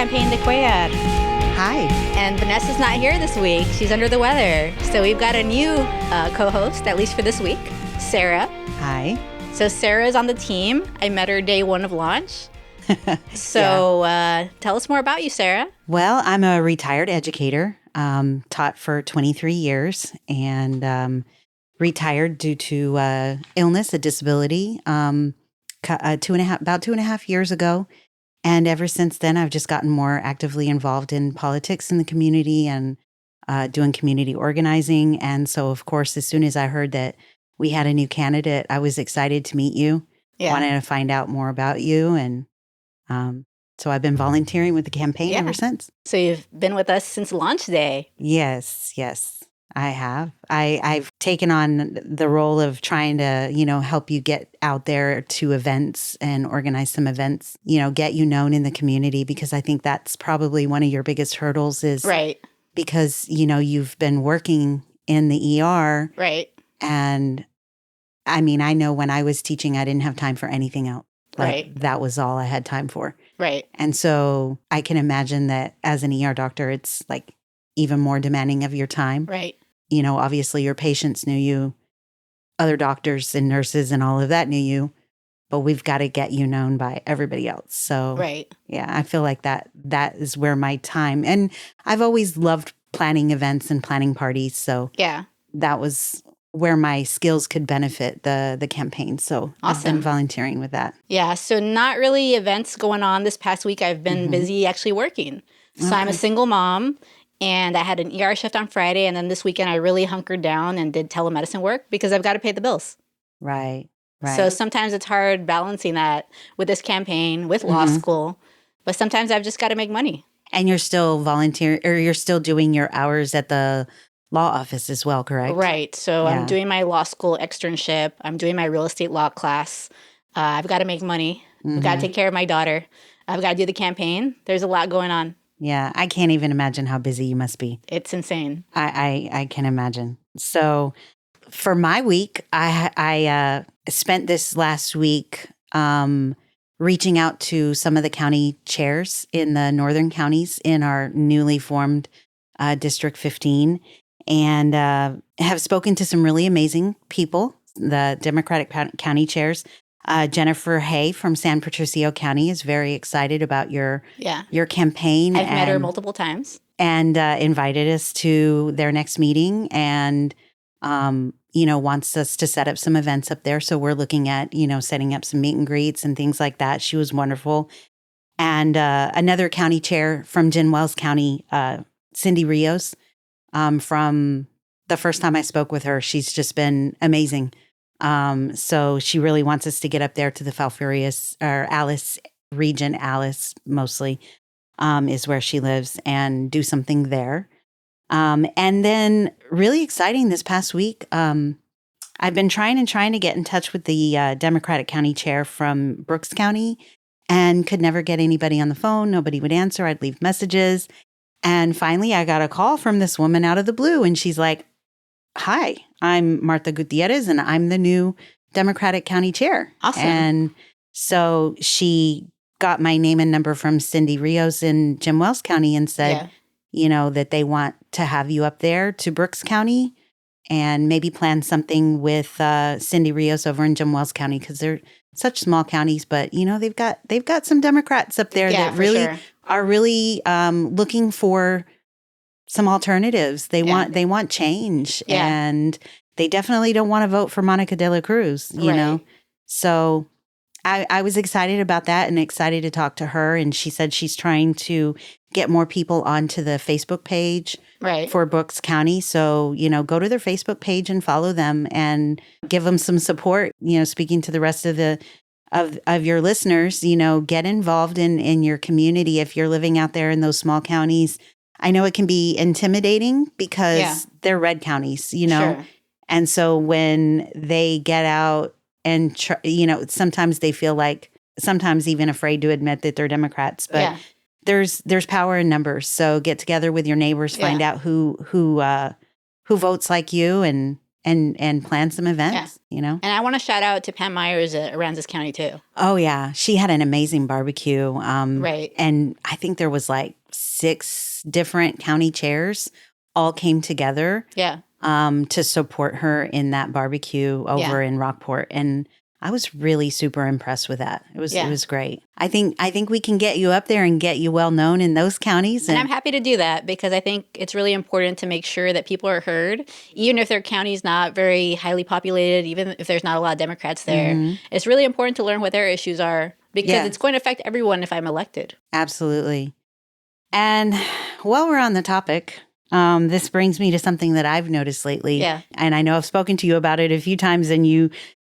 Campaign de Cuellar. Hi. And Vanessa's not here this week. She's under the weather. So we've got a new co-host, at least for this week, Sara. Hi. So Sara is on the team. I met her day one of launch. So tell us more about you, Sara. Well, I'm a retired educator, taught for 23 years and retired due to illness, a disability, about 2.5 years ago. And ever since then, I've just gotten more actively involved in politics in the community and doing community organizing. And so, of course, as soon as I heard that we had a new candidate, I was excited to meet you, wanted to find out more about you. And so I've been volunteering with the campaign ever since. So you've been with us since launch day. Yes, I have. I've taken on the role of trying to, help you get out there to events and organize some events, get you known in the community, because I think that's probably one of your biggest hurdles is because, you've been working in the ER. Right. And I mean, I know when I was teaching, I didn't have time for anything else. That was all I had time for. Right. And so I can imagine that as an ER doctor, it's like even more demanding of your time. Right. Obviously your patients knew you, other doctors and nurses and all of that knew you, but we've got to get you known by everybody else. So yeah, I feel like that is where my time, and I've always loved planning events and planning parties. So that was where my skills could benefit the campaign. So I've been volunteering with that. Yeah. So not really events going on this past week. I've been busy actually working. So I'm a single mom. And I had an ER shift on Friday, and then this weekend I really hunkered down and did telemedicine work because I've got to pay the bills. Right. So sometimes it's hard balancing that with this campaign, with law school, but sometimes I've just got to make money. And you're still volunteering, or you're still doing your hours at the law office as well, correct? Right. So I'm doing my law school externship. I'm doing my real estate law class. I've got to make money. I've got to take care of my daughter. I've got to do the campaign. There's a lot going on. Yeah, I can't even imagine how busy you must be. It's insane. I can imagine. So for my week, I spent this last week reaching out to some of the county chairs in the northern counties in our newly formed District 15, and have spoken to some really amazing people, the Democratic county chairs. Jennifer Hay from San Patricio County is very excited about your campaign. I've met her multiple times. And invited us to their next meeting and, wants us to set up some events up there. So we're looking at, setting up some meet and greets and things like that. She was wonderful. And another county chair from Wells County, Cindy Rios, from the first time I spoke with her, she's just been amazing. So she really wants us to get up there to the Falfurrias or Alice region. Alice mostly is where she lives, and do something there. And then really exciting this past week, I've been trying to get in touch with the Democratic county chair from Brooks County and could never get anybody on the phone. Nobody would answer. I'd leave messages. And finally I got a call from this woman out of the blue, and she's like, "Hi, I'm Martha Gutierrez, and I'm the new Democratic county chair." Awesome. And so she got my name and number from Cindy Rios in Wells County and said, that they want to have you up there to Brooks County and maybe plan something with Cindy Rios over in Wells County, because they're such small counties. But, they've got some Democrats up there that really are really looking for some alternatives. They want change, and they definitely don't want to vote for Monica De La Cruz, you know? So I was excited about that and excited to talk to her. And she said she's trying to get more people onto the Facebook page for Brooks County. So, go to their Facebook page and follow them and give them some support. Speaking to the rest of of your listeners, get involved in your community. If you're living out there in those small counties, I know it can be intimidating because they're red counties, Sure. And so when they get out and, sometimes they feel like, sometimes even afraid to admit that they're Democrats, but there's power in numbers. So get together with your neighbors, find out who votes like you, and and plan some events, you know? And I want to shout out to Pam Myers at Aransas County too. Oh, yeah. She had an amazing barbecue. Right. And I think there was like 6 different county chairs all came together to support her in that barbecue over in Rockport. And I was really super impressed with that. It was great. I think we can get you up there and get you well known in those counties. And I'm happy to do that because I think it's really important to make sure that people are heard, even if their county's not very highly populated, even if there's not a lot of Democrats there. Mm-hmm. It's really important to learn what their issues are because it's going to affect everyone if I'm elected. Absolutely. And while we're on the topic, this brings me to something that I've noticed lately. Yeah. And I know I've spoken to you about it a few times and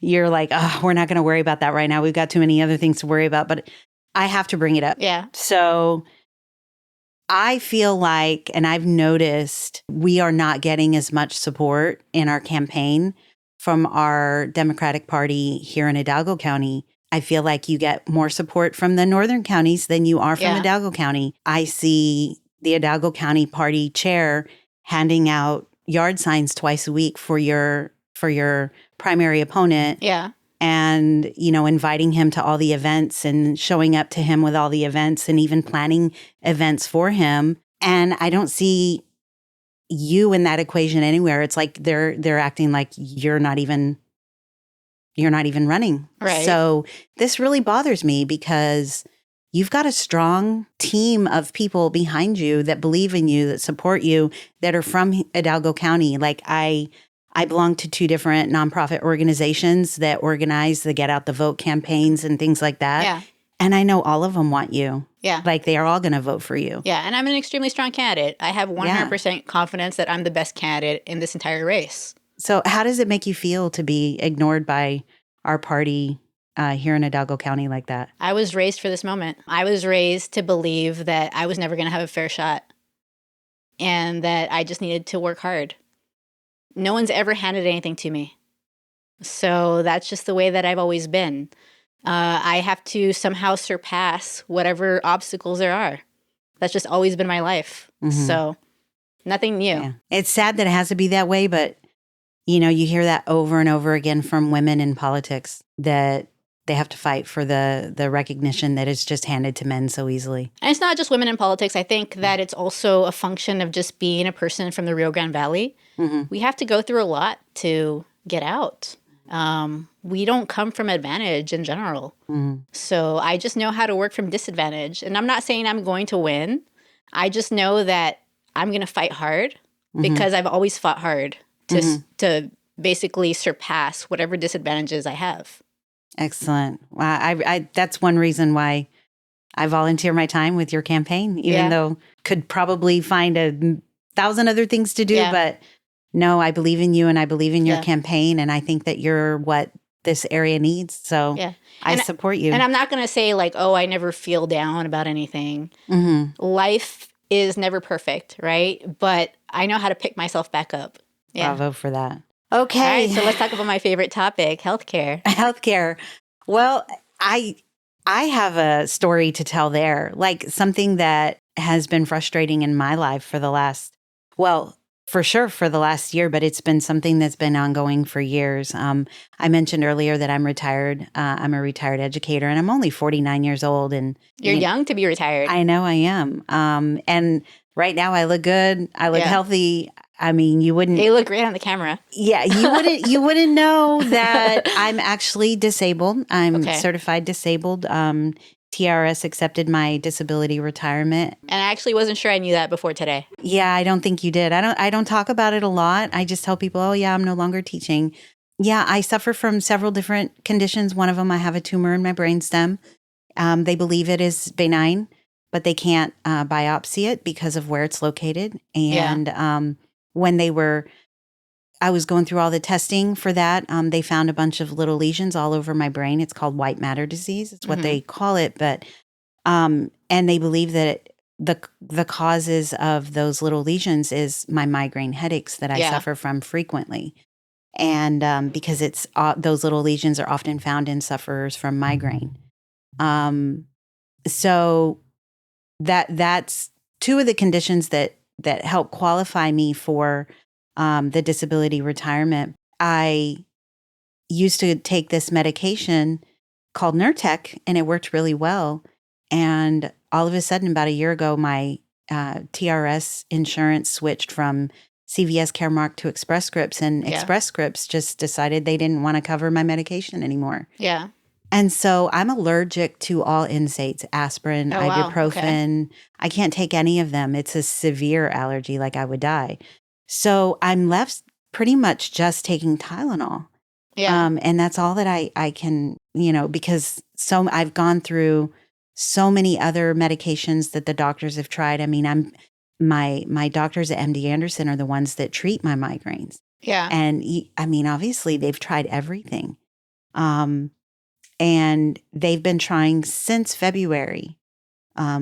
you're like, oh, we're not going to worry about that right now. We've got too many other things to worry about. But I have to bring it up. Yeah. So I feel like, and I've noticed, we are not getting as much support in our campaign from our Democratic Party here in Hidalgo County. I feel like you get more support from the northern counties than you are from Hidalgo County. I see the Hidalgo County Party chair handing out yard signs twice a week for your primary opponent. Yeah. And, inviting him to all the events and showing up to him with all the events and even planning events for him. And I don't see you in that equation anywhere. It's like they're acting like you're not even running. Right. So this really bothers me because you've got a strong team of people behind you that believe in you, that support you, that are from Hidalgo County. Like I belong to 2 different nonprofit organizations that organize the Get Out the Vote campaigns and things like that. Yeah. And I know all of them want you. Yeah. Like they are all going to vote for you. Yeah. And I'm an extremely strong candidate. I have 100% confidence that I'm the best candidate in this entire race. So how does it make you feel to be ignored by our party here in Hidalgo County like that? I was raised for this moment. I was raised to believe that I was never going to have a fair shot and that I just needed to work hard. No one's ever handed anything to me. So that's just the way that I've always been. I have to somehow surpass whatever obstacles there are. That's just always been my life. Mm-hmm. So nothing new. Yeah. It's sad that it has to be that way, but you hear that over and over again from women in politics that they have to fight for the recognition that is just handed to men so easily. And it's not just women in politics. I think that it's also a function of just being a person from the Rio Grande Valley. Mm-hmm. We have to go through a lot to get out. We don't come from advantage in general. Mm-hmm. So I just know how to work from disadvantage. And I'm not saying I'm going to win. I just know that I'm going to fight hard because I've always fought hard to basically surpass whatever disadvantages I have. Excellent. Wow, I that's one reason why I volunteer my time with your campaign, even though could probably find 1,000 other things to do. But no, I believe in you and I believe in your campaign. And I think that you're what this area needs. So I support you. And I'm not going to say like, oh, I never feel down about anything. Mm-hmm. Life is never perfect, right? But I know how to pick myself back up. Yeah. Bravo for that. Okay. All right, so let's talk about my favorite topic, healthcare. Healthcare. Well, I have a story to tell there, like something that has been frustrating in my life for the last, for sure for the last year, but it's been something that's been ongoing for years. I mentioned earlier that I'm retired. I'm a retired educator and I'm only 49 years old. And You're young to be retired. I know I am. And right now I look good. I look healthy. I mean, you wouldn't. You look great on the camera. Yeah, you wouldn't know that I'm actually disabled. I'm certified disabled. TRS accepted my disability retirement. And I actually wasn't sure I knew that before today. Yeah, I don't think you did. I don't talk about it a lot. I just tell people, oh yeah, I'm no longer teaching. Yeah, I suffer from several different conditions. One of them, I have a tumor in my brainstem. They believe it is benign, but they can't biopsy it because of where it's located. And when I was going through all the testing for that, they found a bunch of little lesions all over my brain. It's called white matter disease. It's what they call it. But, and they believe that the causes of those little lesions is my migraine headaches that I suffer from frequently. And because it's those little lesions are often found in sufferers from migraine. So that's 2 of the conditions that help qualify me for the disability retirement. I used to take this medication called Nurtec, and it worked really well. And all of a sudden, about a year ago, my TRS insurance switched from CVS Caremark to Express Scripts, and Express Scripts just decided they didn't want to cover my medication anymore. Yeah. And so I'm allergic to all NSAIDs, aspirin, ibuprofen. Okay. I can't take any of them. It's a severe allergy, like I would die. So I'm left pretty much just taking Tylenol. Yeah. And that's all that I can, because I've gone through so many other medications that the doctors have tried. I mean, my doctors at MD Anderson are the ones that treat my migraines. Yeah. And obviously they've tried everything. And they've been trying since February,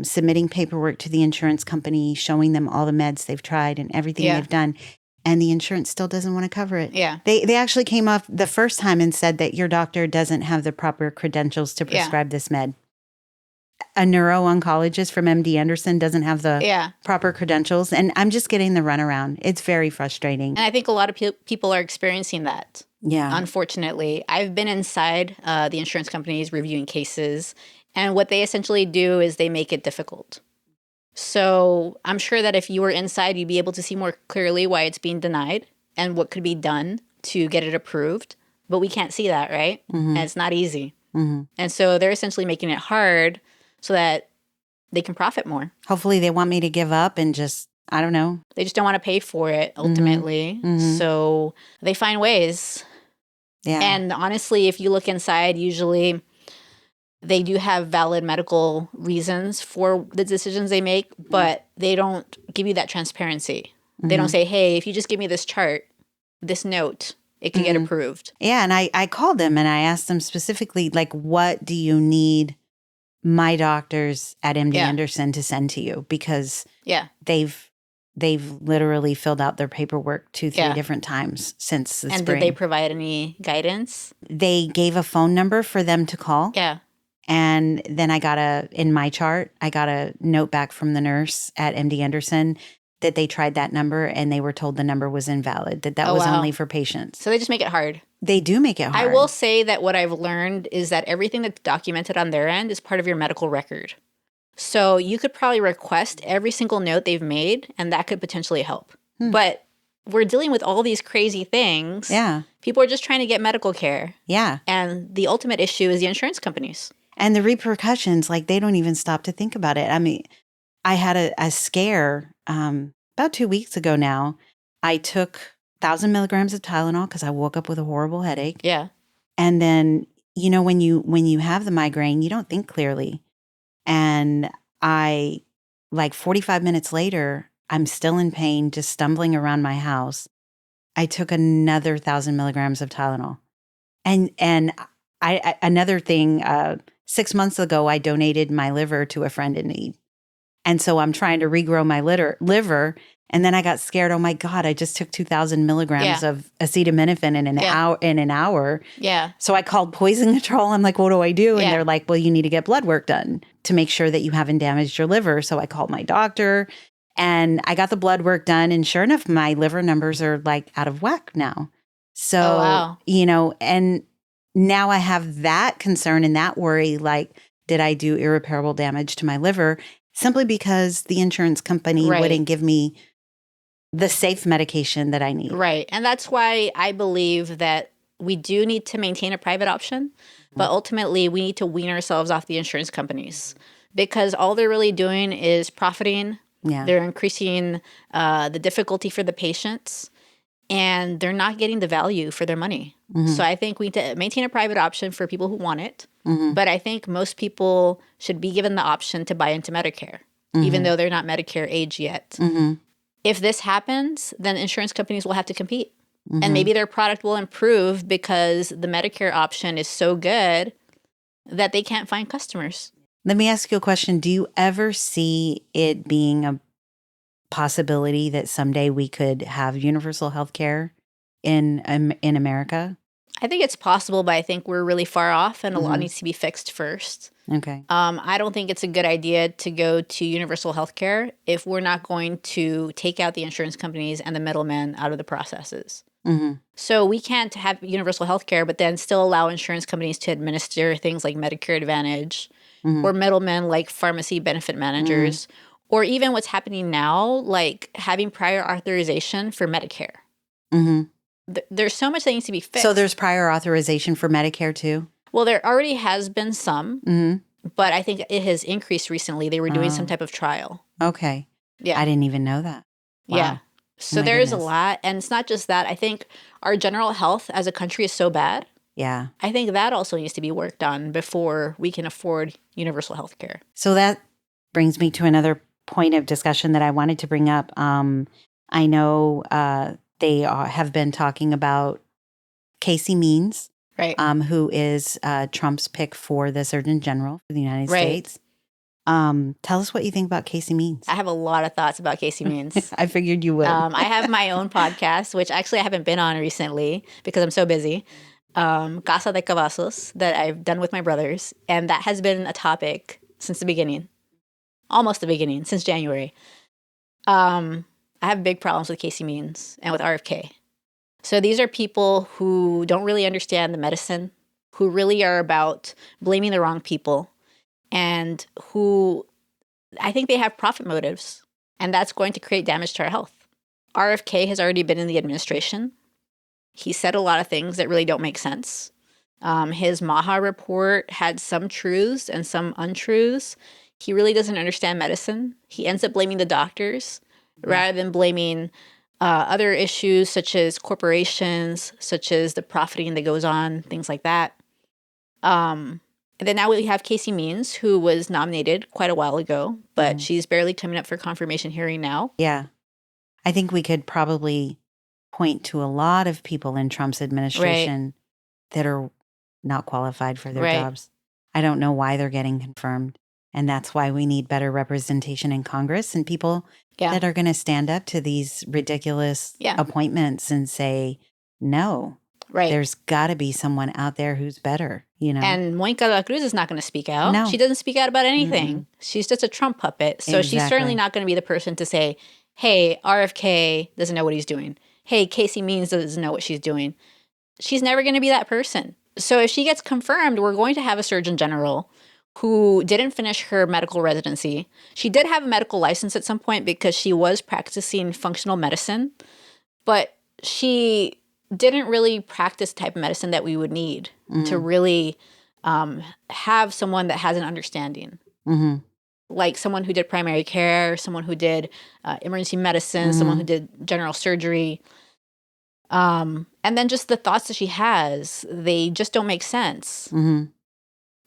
submitting paperwork to the insurance company, showing them all the meds they've tried and everything they've done. And the insurance still doesn't want to cover it. Yeah. They actually came up the first time and said that your doctor doesn't have the proper credentials to prescribe this med. A neuro-oncologist from MD Anderson doesn't have the proper credentials. And I'm just getting the runaround. It's very frustrating. And I think a lot of people are experiencing that. Yeah. Unfortunately. I've been inside the insurance companies reviewing cases. And what they essentially do is they make it difficult. So I'm sure that if you were inside, you'd be able to see more clearly why it's being denied and what could be done to get it approved. But we can't see that, right? Mm-hmm. And it's not easy. Mm-hmm. And so they're essentially making it hard so that they can profit more. Hopefully they want me to give up and just, I don't know. They just don't want to pay for it ultimately. Mm-hmm. So they find ways. Yeah. And honestly, if you look inside, usually they do have valid medical reasons for the decisions they make, but they don't give you that transparency. Mm-hmm. They don't say, hey, if you just give me this chart, this note, it can get approved. Yeah, and I called them and I asked them specifically, like, what do you need my doctors at MD Anderson to send to you? Because they've literally filled out their paperwork 2-3 different times since the spring. And did they provide any guidance? They gave a phone number for them to call. Yeah. And then in my chart, I got a note back from the nurse at MD Anderson that they tried that number and they were told the number was invalid, that was only for patients. So they just make it hard. They do make it hard. I will say that what I've learned is that everything that's documented on their end is part of your medical record. So you could probably request every single note they've made and that could potentially help. But we're dealing with all these crazy things. Yeah. People are just trying to get medical care. Yeah. And the ultimate issue is the insurance companies. And the repercussions, like, they don't even stop to think about it. I mean, I had a scare about 2 weeks ago now. I took 1,000 milligrams of Tylenol because I woke up with a horrible headache. Yeah. And then, when you have the migraine, you don't think clearly. And 45 minutes later, I'm still in pain, just stumbling around my house. I took another 1,000 milligrams of Tylenol. And another thing, 6 months ago, I donated my liver to a friend in need. And so I'm trying to regrow my liver. And then I got scared. Oh my God, I just took 2,000 milligrams of acetaminophen in an hour. Yeah. So I called poison control. I'm like, what do I do? And they're like, well, you need to get blood work done to make sure that you haven't damaged your liver. So I called my doctor and I got the blood work done. And sure enough, my liver numbers are like out of whack now. So, and now I have that concern and that worry, like, did I do irreparable damage to my liver? Simply because the insurance company wouldn't give me the safe medication that I need. Right. And that's why I believe that we do need to maintain a private option, but ultimately we need to wean ourselves off the insurance companies because all they're really doing is profiting. Yeah. They're increasing the difficulty for the patients and they're not getting the value for their money. Mm-hmm. So I think we need to maintain a private option for people who want it. Mm-hmm. But I think most people should be given the option to buy into Medicare, even though they're not Medicare age yet. Mm-hmm. If this happens, then insurance companies will have to compete. Mm-hmm. And maybe their product will improve because the Medicare option is so good that they can't find customers. Let me ask you a question. Do you ever see it being a possibility that someday we could have universal health care in America? I think it's possible, but I think we're really far off and a lot needs to be fixed first. Okay. I don't think it's a good idea to go to universal health care if we're not going to take out the insurance companies and the middlemen out of the processes. Mm-hmm. So we can't have universal health care, but then still allow insurance companies to administer things like Medicare Advantage Mm-hmm. or middlemen like pharmacy benefit managers, or even what's happening now, like having prior authorization for Medicare. Mm-hmm. There's so much that needs to be fixed. So there's prior authorization for Medicare too? Well, there already has been some, Mm-hmm. but I think it has increased recently. They were doing some type of trial. Okay. Yeah. I didn't even know that. Wow. Yeah. So My there's goodness. a lot. And it's not just that. I think our general health as a country is so bad. Yeah. I think that also needs to be worked on before we can afford universal health care. So that brings me to another point of discussion that I wanted to bring up. I know they have been talking about Casey Means, Right. who is Trump's pick for the Surgeon General for the United Right. States. Tell us what you think about Casey Means. I have a lot of thoughts about Casey Means. I figured you would. I have my own podcast, which actually I haven't been on recently because I'm so busy. Casa de Cavazos, that I've done with my brothers. And that has been a topic since the beginning. Almost the beginning, since January. I have big problems with Casey Means and with RFK. So these are people who don't really understand the medicine, who really are about blaming the wrong people, and who I think they have profit motives, and that's going to create damage to our health. RFK has already been in the administration. He said a lot of things that really don't make sense. His Maha report had some truths and some untruths. He really doesn't understand medicine. He ends up blaming the doctors rather than blaming other issues such as corporations, such as the profiting that goes on, things like that. And then now we have Casey Means, who was nominated quite a while ago, but she's barely coming up for confirmation hearing now. Yeah. I think we could probably point to a lot of people in Trump's administration that are not qualified for their jobs. I don't know why they're getting confirmed. And that's why we need better representation in Congress and people that are going to stand up to these ridiculous appointments and say, no, there's got to be someone out there who's better, you know? And Monica de la Cruz is not going to speak out. No. She doesn't speak out about anything. She's just a Trump puppet. So she's certainly not going to be the person to say, hey, RFK doesn't know what he's doing. Hey, Casey Means doesn't know what she's doing. She's never going to be that person. So if she gets confirmed, we're going to have a Surgeon General who didn't finish her medical residency. She did have a medical license at some point because she was practicing functional medicine, but she didn't really practice the type of medicine that we would need to really have someone that has an understanding. Like someone who did primary care, someone who did emergency medicine, someone who did general surgery. And then just the thoughts that she has, they just don't make sense.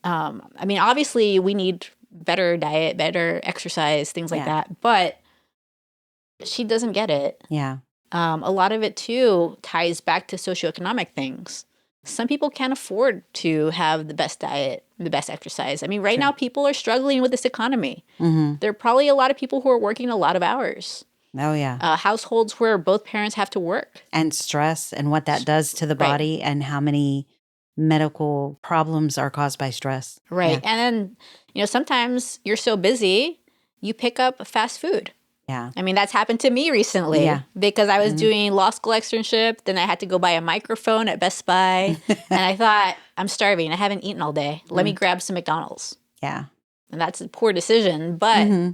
I mean, obviously we need better diet, better exercise, things like that, but she doesn't get it. Yeah. A lot of it too ties back to socioeconomic things. Some people can't afford to have the best diet, the best exercise. I mean, right now people are struggling with this economy. There are probably a lot of people who are working a lot of hours. Oh, yeah. Households where both parents have to work. And stress and what that does to the body and how many medical problems are caused by stress. Right. And then, you know, sometimes you're so busy, you pick up fast food. Yeah. I mean, that's happened to me recently because I was doing law school externship. Then I had to go buy a microphone at Best Buy. And I thought, I'm starving. I haven't eaten all day. Let me grab some McDonald's. Yeah. And that's a poor decision. But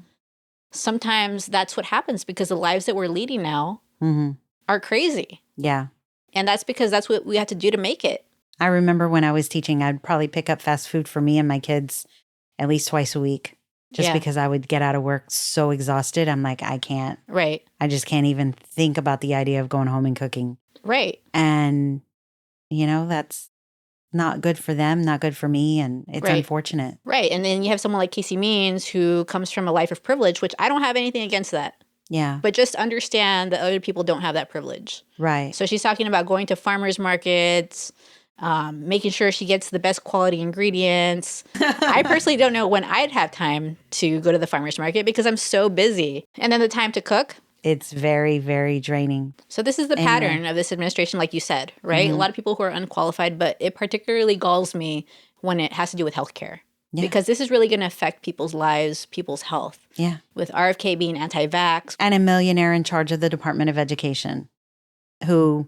sometimes that's what happens because the lives that we're leading now are crazy. Yeah. And that's because that's what we have to do to make it. I remember when I was teaching, I'd probably pick up fast food for me and my kids at least twice a week. Just because I would get out of work so exhausted. I'm like, I can't. Right. I just can't even think about the idea of going home and cooking. Right. And, you know, that's not good for them, not good for me. And it's unfortunate. Right. And then you have someone like Casey Means who comes from a life of privilege, which I don't have anything against that. Yeah. But just understand that other people don't have that privilege. Right. So she's talking about going to farmers markets, making sure she gets the best quality ingredients. I personally don't know when I'd have time to go to the farmer's market because I'm so busy. And then the time to cook. It's very, very draining. So this is the pattern of this administration, like you said, right? A lot of people who are unqualified, but it particularly galls me when it has to do with healthcare. Yeah. Because this is really going to affect people's lives, people's health. Yeah. With RFK being anti-vax. And a millionaire in charge of the Department of Education who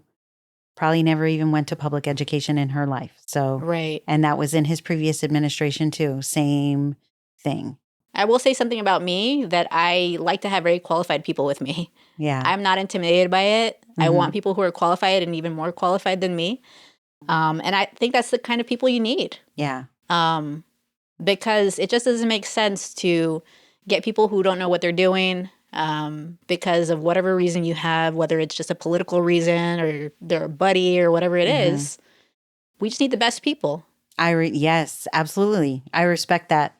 probably never even went to public education in her life. So, Right. And that was in his previous administration too. Same thing. I will say something about me that I like to have very qualified people with me. Yeah. I'm not intimidated by it. I want people who are qualified and even more qualified than me. And I think that's the kind of people you need. Yeah. Because it just doesn't make sense to get people who don't know what they're doing because of whatever reason you have, whether it's just a political reason or they're a buddy or whatever it is. We just need the best people. Yes, absolutely. I respect that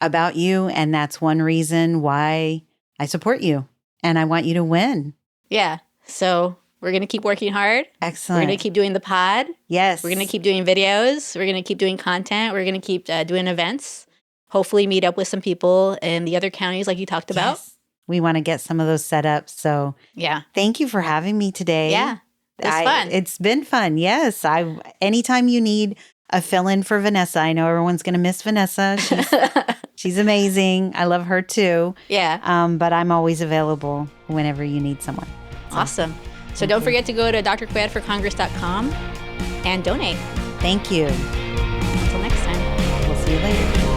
about you. And that's one reason why I support you and I want you to win. Yeah. So we're going to keep working hard. Excellent. We're going to keep doing the pod. Yes. We're going to keep doing videos. We're going to keep doing content. We're going to keep doing events. Hopefully meet up with some people in the other counties like you talked about. Yes. We want to get some of those set up. So yeah. Thank you for having me today. Yeah. It's fun. It's been fun. Yes. Anytime you need a fill-in for Vanessa, I know everyone's going to miss Vanessa. She's amazing. I love her too. Yeah. But I'm always available whenever you need someone. So. Awesome. So don't forget to go to drquedforcongress.com and donate. Thank you. Until next time. We'll see you later.